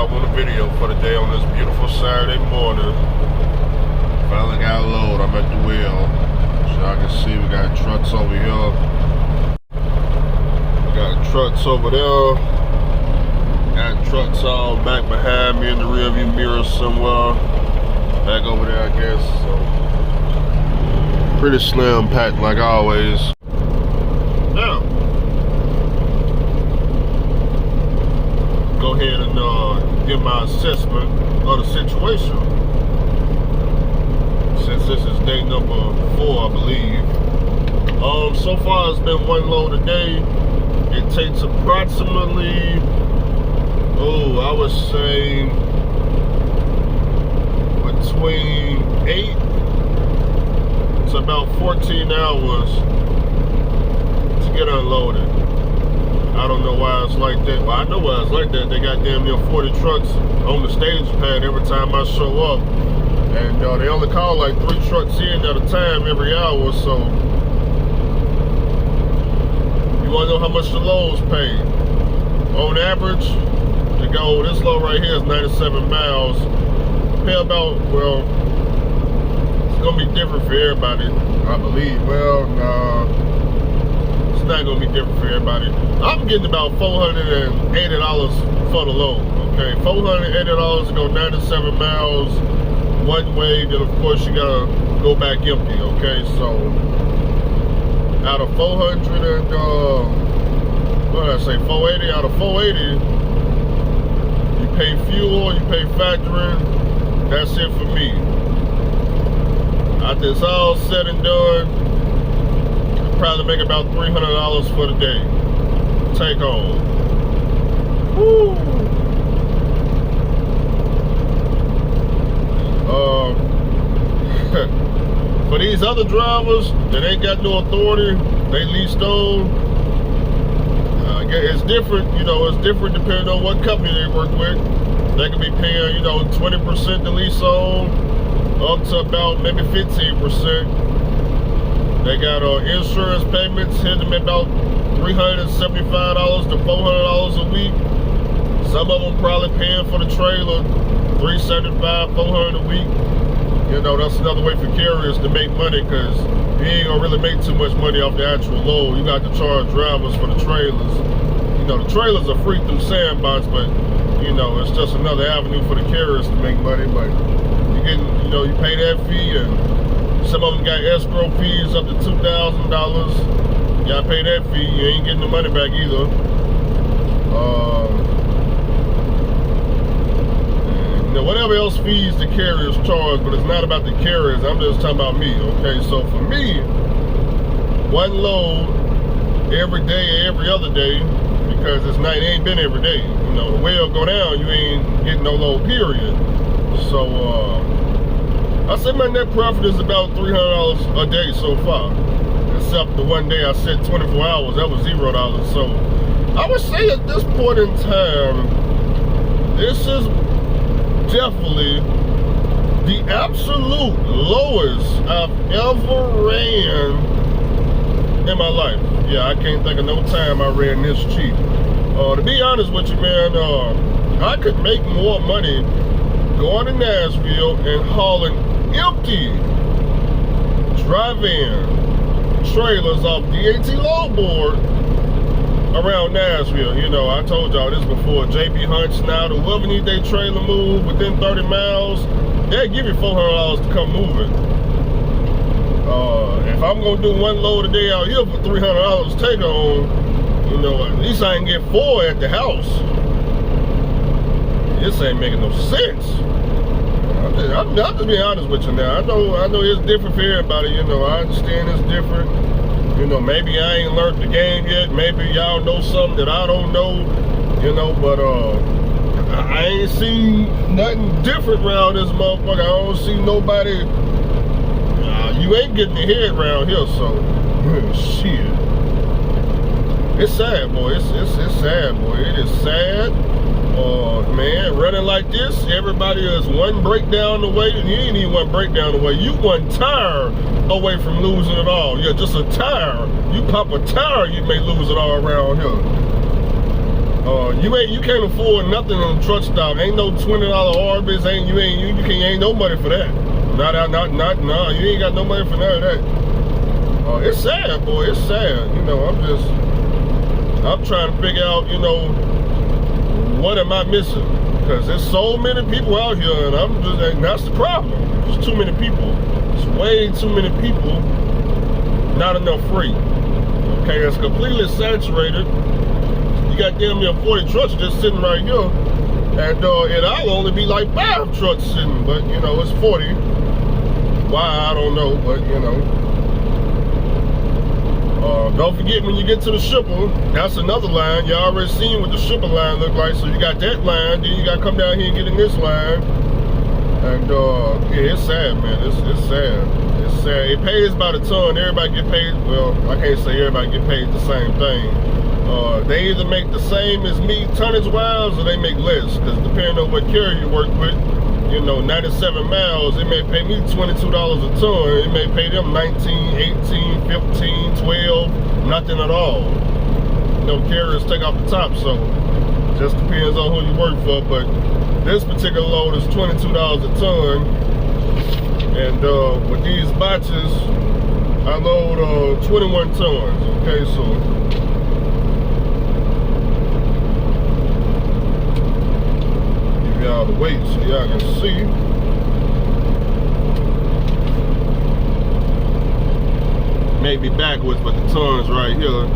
y'all on the video for the day on this beautiful Saturday morning. Finally got a load. I'm at the wheel. So y'all can see we got trucks over here. We got trucks over there. Got trucks all back behind me in the rearview mirror somewhere. Back over there, I guess. So pretty slim packed like always. Now, go ahead and give my assessment of the situation. Since this is day number 4, I believe. So far it's been one load a day. It takes approximately, I would say between 8 to about 14 hours to get unloaded. I don't know why it's like that. Well, I know why it's like that. They got damn near 40 trucks on the stage pad every time I show up. And they only call like 3 trucks in at a time every hour. So, you want to know how much the loads pay? On average, to go, this load right here is 97 miles. Pay about, well, it's going to be different for everybody, I believe. Well, nah. It's not gonna be different for everybody. I'm getting about $480 for the load. Okay, $480 to go 97 miles one way. Then of course you gotta go back empty. Okay, so out of 400 and what did I say? 480. Out of 480, you pay fuel, you pay factoring. That's it for me. After it's all said and done, probably make about $300 for the day. Take home. Woo! For these other drivers that ain't got no authority, they leased on. It's different, it's different depending on what company they work with. They can be paying, 20% to lease on, up to about maybe 15%. They got insurance payments hitting them about $375 to $400 a week. Some of them probably paying for the trailer $375, $400 a week. That's another way for carriers to make money, because you ain't gonna really make too much money off the actual load. You got to charge drivers for the trailers. The trailers are free through Sandbox, but it's just another avenue for the carriers to make money. But you getting, you pay that fee, and some of them got escrow fees up to $2,000. You gotta pay that fee. You ain't getting the money back either. Whatever else fees the carriers charge, but it's not about the carriers. I'm just talking about me. Okay, so for me, one load every day, every other day, because it ain't been every day. The well go down, you ain't getting no load, period. So I say my net profit is about $300 a day so far. Except the one day I said 24 hours, that was $0. So I would say at this point in time, this is definitely the absolute lowest I've ever ran in my life. Yeah, I can't think of no time I ran this cheap. To be honest with you, man, I could make more money going to Nashville and hauling empty dry van trailers off DAT load board around Nashville. I told y'all this before. JB Hunts now, whoever needs their trailer moved within 30 miles, they'll give you $400 to come move it. If I'm gonna do one load a day out here for $300 take home, at least I can get 4 at the house. This ain't making no sense. I'm just being honest with you now. I know it's different for everybody. I understand it's different. Maybe I ain't learned the game yet. Maybe y'all know something that I don't know. But I ain't seen nothing different around this motherfucker. I don't see nobody. You ain't getting your head around here, so shit. It's sad, boy. It's sad, boy. It is sad. Man, running like this, everybody is one breakdown away, and you ain't even one breakdown away. You one tire away from losing it all. Yeah, just a tire. You pop a tire, you may lose it all around here. You can't afford nothing on the truck stop. Ain't no $20 Arby's. Ain't no money for that. No. You ain't got no money for none of that. It's sad, boy. It's sad. You know, I'm trying to figure out, you know, what am I missing? Because there's so many people out here, and that's the problem. There's too many people. It's way too many people. Not enough free. Okay, it's completely saturated. You got damn near 40 trucks just sitting right here, and it'll only be like 5 trucks sitting, but you know, it's 40. Why, I don't know, but you know. Don't forget, when you get to the shipper, that's another line. You already seen what the shipper line look like, so you got that line, then you got to come down here and get in this line. And yeah, it's sad, man. It's sad. It's sad. It pays by the ton. Everybody get paid. Well, I can't say everybody get paid the same thing. They either make the same as me tonnage wise, or they make less. Because depending on what carrier you work with, you know, 97 miles, it may pay me $22 a ton. It may pay them 19, 18, 15, 12, nothing at all. You know, carriers take off the top, so just depends on who you work for. But this particular load is $22 a ton. And with these batches, I load 21 tons. Okay, so y'all the weight so y'all can see. Maybe backwards, but the tons right here.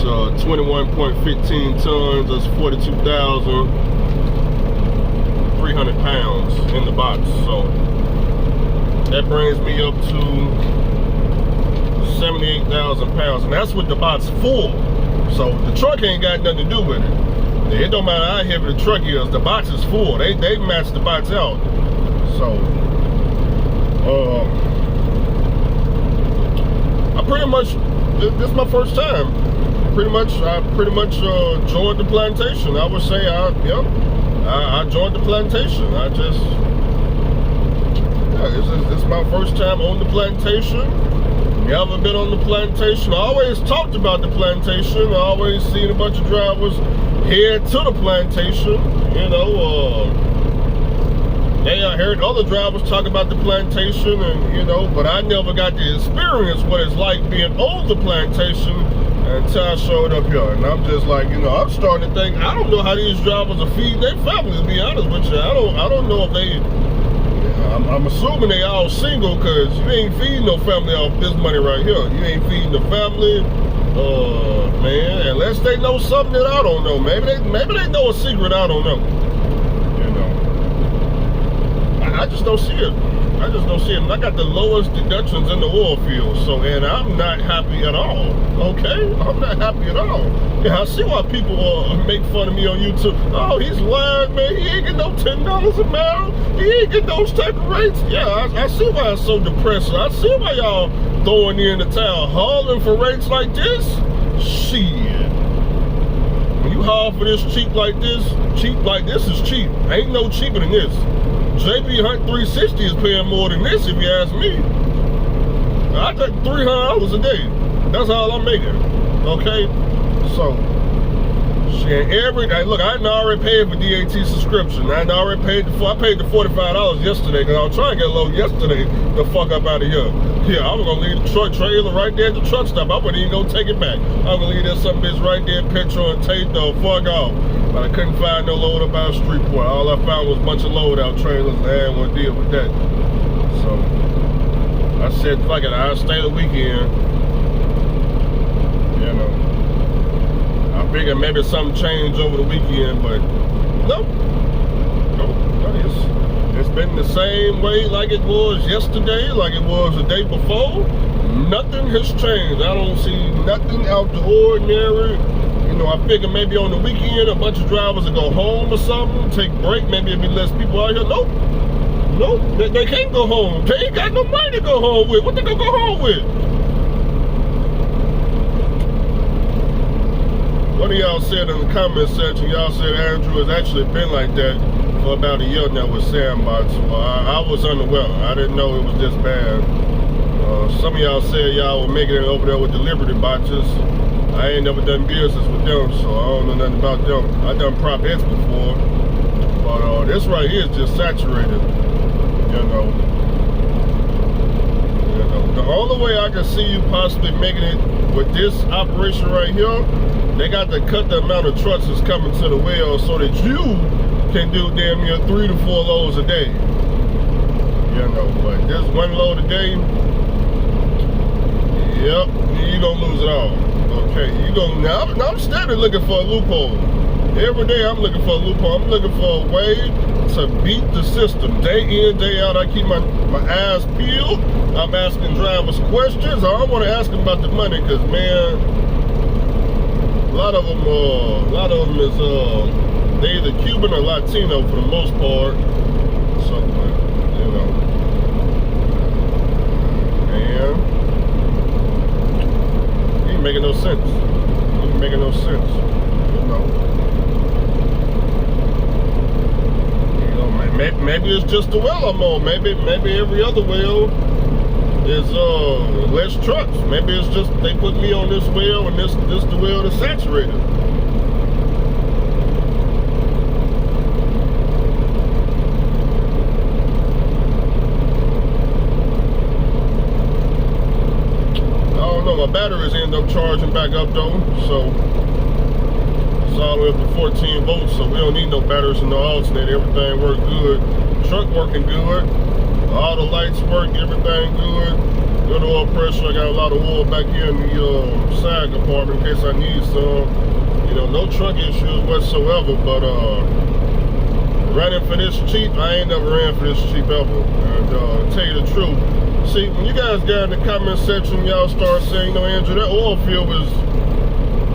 So 21.15 tons, that's 42,300 pounds in the box. So that brings me up to 78,000 pounds, and that's with the box full. So the truck ain't got nothing to do with it. It don't matter how heavy the truck is, the box is full. They match the box out. So, I pretty much, this is my first time. I pretty much joined the plantation. I would say, I joined the plantation. This is my first time on the plantation. Never been on the plantation. I always talked about the plantation. I always seen a bunch of drivers head to the plantation. You know, I heard other drivers talk about the plantation, and you know, but I never got to experience what it's like being on the plantation until I showed up here. And I'm just like, you know, I'm starting to think, I don't know how these drivers are feeding their families, to be honest with you. I don't know if they, I'm assuming they all single, because you ain't feeding no family off this money right here. You ain't feeding the family, man, unless they know something that I don't know. Maybe they know a secret I don't know. You know, I just don't see it. I just don't see it. And I got the lowest deductions in the oil field, so, and I'm not happy at all. Okay, I'm not happy at all. Yeah, I see why people make fun of me on YouTube. Oh, he's lying, man. He ain't getting no $10 a mile. He ain't getting those type of rates. Yeah, I see why it's so depressing. I see why y'all throwing in the towel, hauling for rates like this. Shit. When you haul for this cheap like this is cheap. Ain't no cheaper than this. JB Hunt 360 is paying more than this, if you ask me. I take $300 a day. That's all I'm making. Okay? So, shit, look, I done already paid for DAT subscription. I paid the $45 yesterday, because I was trying to get a load yesterday the fuck up out of here. Yeah, I was gonna leave the truck trailer right there at the truck stop. I wasn't even gonna take it back. I was gonna leave that some bitch right there, petrol and tape the fuck off. But I couldn't find no load up out Streetport. All I found was a bunch of load out trailers, and I didn't want to deal with that. So I said, fuck it, I'll stay the weekend. You know, I figured maybe something changed over the weekend, but nope. It's been the same way like it was yesterday, like it was the day before. Nothing has changed. I don't see nothing out the ordinary. You know, I figure maybe on the weekend a bunch of drivers will go home or something, take a break, maybe it'll be less people out here. Nope. They can't go home. They ain't got no money to go home with. What they gonna go home with? One of y'all said in the comment section, y'all said Andrew has actually been like that for about a year now with sandbox. Well, I was unaware. I didn't know it was this bad. Some of y'all said y'all were making it over there with the Liberty boxes. I ain't never done business with them, so I don't know nothing about them. I done prop X before, but this right here is just saturated. You know, the only way I can see you possibly making it with this operation right here, they got to cut the amount of trucks that's coming to the well so that you can do damn near 3 to 4 loads a day. You know, but this one load a day, yep, you gonna lose it all. Okay, you gonna now I'm steady looking for a loophole. Every day I'm looking for a loophole. I'm looking for a way to beat the system. Day in, day out, I keep my eyes peeled. I'm asking drivers questions. I don't want to ask them about the money, because man, a lot of them is they either Cuban or Latino for the most part. So you know, man, it ain't making no sense. It ain't making no sense. You know, maybe it's just the well I'm on. Maybe every other well is less trucks. Maybe it's just they put me on this well and this the well that's saturated. I don't know, my batteries end up charging back up though, so it's all the way up to 14 volts, so we don't need no batteries and no alternator. Everything works good. Truck working good. All the lights work, everything good. Good oil pressure. I got a lot of oil back here in the side compartment in case I need some. You know, no truck issues whatsoever, but running for this cheap, I ain't never ran for this cheap ever. And to tell you the truth, see, when you guys got in the comment section, y'all start saying, you know, Andrew, that oil field was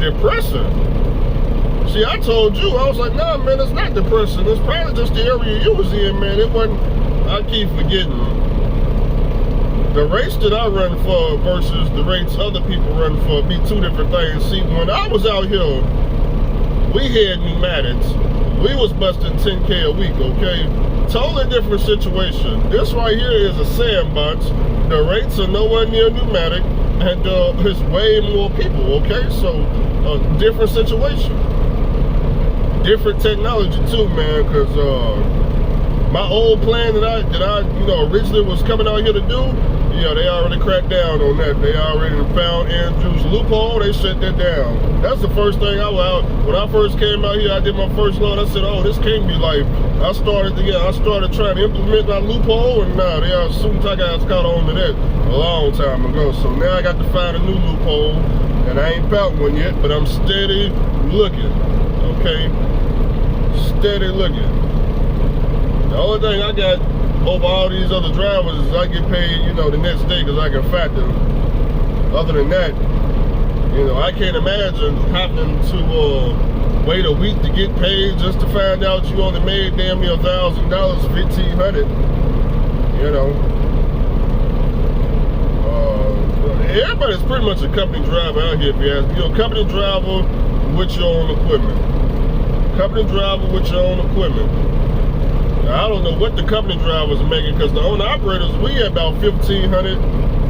depressing. See, I told you, I was like, nah, man, it's not depressing. It's probably just the area you was in, man. It wasn't. I keep forgetting. The race that I run for versus the race other people run for be two different things. See, when I was out here, we had pneumatics. We was busting 10K a week, okay? Totally different situation. This right here is a sandbox. The rates are nowhere near pneumatic, and there's way more people, okay? So, different situation. Different technology too, man, because my old plan that I you know originally was coming out here to do, yeah, they already cracked down on that. They already found Andrew's loophole. They shut that down. That's the first thing when I first came out here. I did my first load. I said, oh, this can't be life. I started trying to implement my loophole, and now they are soon I got caught on to that a long time ago. So now I got to find a new loophole, and I ain't found one yet, but I'm steady looking. Okay, steady looking. The only thing I got over all these other drivers is I get paid, you know, the next day because I can factor. Other than that, you know, I can't imagine having to wait a week to get paid just to find out you only made damn near $1,000, $1,500. You know, everybody's pretty much a company driver out here. If you ask, you know, company driver with your own equipment. Company driver with your own equipment. I don't know what the company drivers are making, because the owner-operaters, we had about $1,500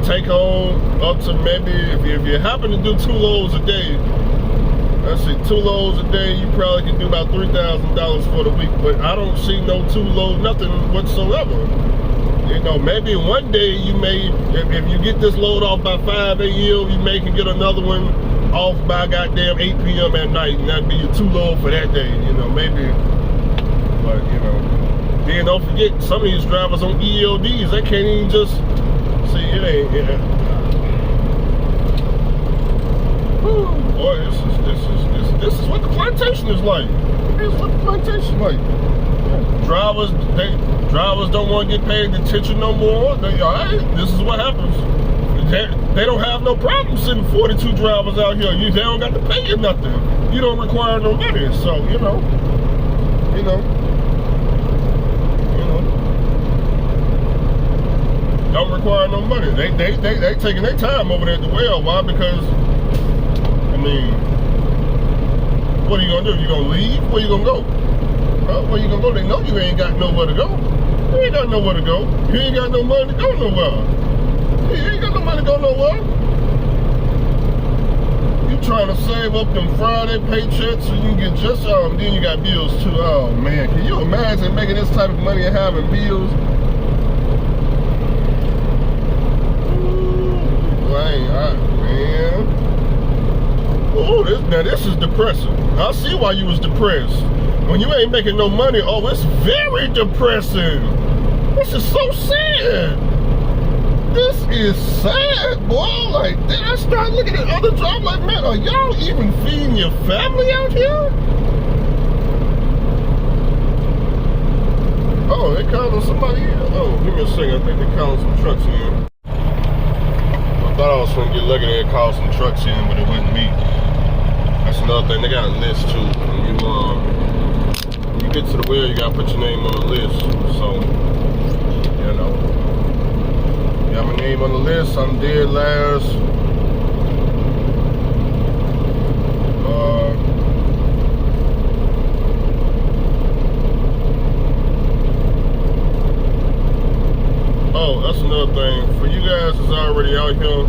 take home up to maybe, if you happen to do 2 loads a day, let's see, 2 loads a day, you probably can do about $3,000 for the week. But I don't see no 2 loads, nothing whatsoever. You know, maybe one day you may, if you get this load off by 5 a.m., you may can get another one off by goddamn 8 p.m. at night, and that'd be your 2 load for that day, you know, maybe. But, you know, then don't forget, some of these drivers on ELDs, they can't even just, see, it ain't, boy, this is what the plantation is like. This is what the plantation is like. Drivers don't want to get paid attention no more. This is what happens. They don't have no problem sending 42 drivers out here. They don't got to pay you nothing. You don't require no money. So, you know. Don't require no money. They taking their time over there at the well. Why? Because, I mean, what are you gonna do? You gonna leave? Where you gonna go? Where you gonna go? They know you ain't got nowhere to go. You ain't got nowhere to go. You ain't got no money to go nowhere. You ain't got no money to go nowhere. You you trying to save up them Friday paychecks so you can get just then you got bills too. Oh man, can you imagine making this type of money and having bills? Man. Oh, this is depressing. I see why you was depressed. When you ain't making no money, oh, it's very depressing. This is so sad. This is sad, boy. Like, then I start looking at other jobs like, man, are y'all even feeding your family out here? Oh, they calling somebody in. Oh, give me a second. I think they calling some trucks in. I thought I was going to get lucky and call some trucks in, but it wasn't me. That's another thing. They got a list too. When you get to the well, you got to put your name on the list. So, you know. Got my name on the list. I'm dead last. Oh, that's another thing. For you guys that's already out here,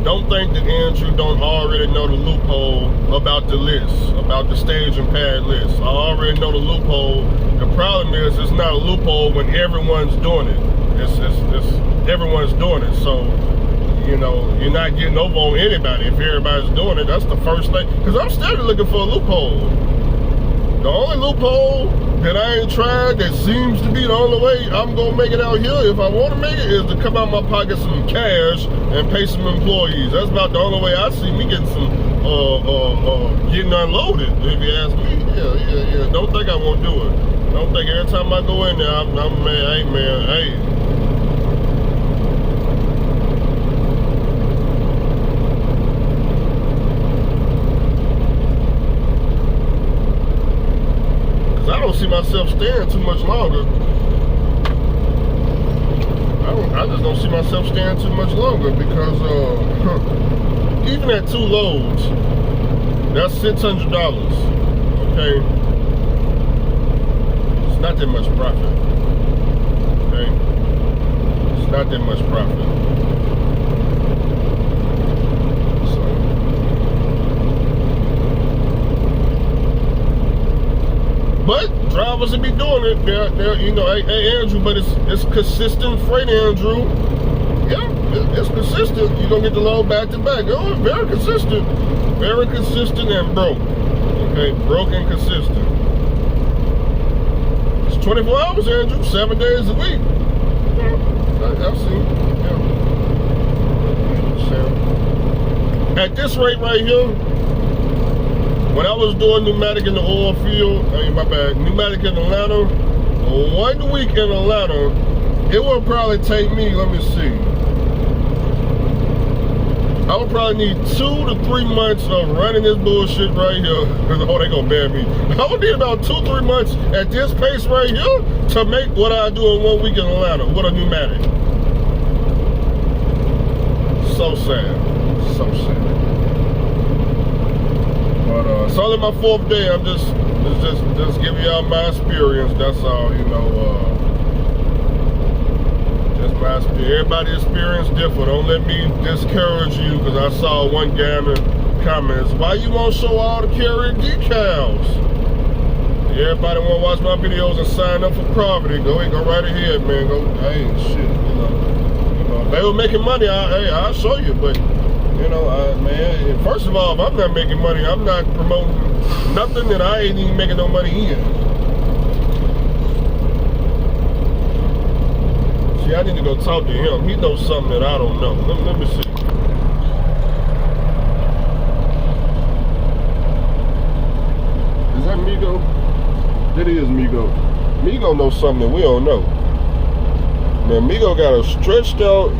don't think that Andrew don't already know the loophole about the list, about the stage and pad list. I already know the loophole. The problem is it's not a loophole when everyone's doing it. It's everyone's doing it. So, you know, you're not getting over on anybody if everybody's doing it. That's the first thing. Because I'm still looking for a loophole. The only loophole that I ain't tried that seems to be the only way I'm gonna make it out here if I want to make it is to come out my pocket some cash and pay some employees. That's about the only way I see me getting some getting unloaded, if you ask me. Yeah. Don't think I won't do it. Don't think every time I go in there I'm man, hey. I don't see myself staying too much longer. I just don't see myself staying too much longer because even at 2 loads, that's $600. Okay, it's not that much profit. Okay, it's not that much profit. But drivers will be doing it. They're you know, hey Andrew, but it's consistent freight, Andrew. Yeah, it's consistent. You're gonna get the load back to back. Oh, very consistent and broke. Okay, broke and consistent. It's 24 hours, Andrew, 7 days a week. Yeah, I've seen. Yeah. At this rate right here. When I was doing pneumatic in the oil field, pneumatic in Atlanta, 1 week in Atlanta, it would probably take me, let me see, I would probably need 2 to 3 months of running this bullshit right here. Oh, they gonna ban me. I would need about 2-3 months at this pace right here to make what I do in 1 week in Atlanta with a pneumatic. So sad, so sad. But it's only my 4th day. I'm just giving y'all my experience. That's all, you know. Just my experience. Everybody's experience different. Don't let me discourage you because I saw one guy in the comments. Why you won't show all the carrier decals? Everybody want to watch my videos and sign up for Property. Go right ahead, man. Go. Hey, shit. You know, if they were making money, I'll show you, but. You know, man, first of all, if I'm not making money, I'm not promoting nothing that I ain't even making no money in. See, I need to go talk to him. He knows something that I don't know. Let me see. Is that Migo? That is Migo. Migo knows something that we don't know. Now, Migo got a stretched out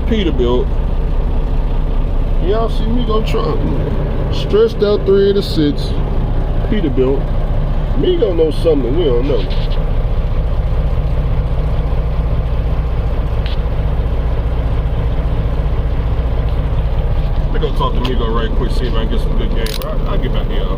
Peterbilt. Y'all see me go truck. Stretched out 386 Peterbilt. Me don't know something we don't know. Let me go talk to Migo right quick, see if I can get some good game. I'll get back to y'all.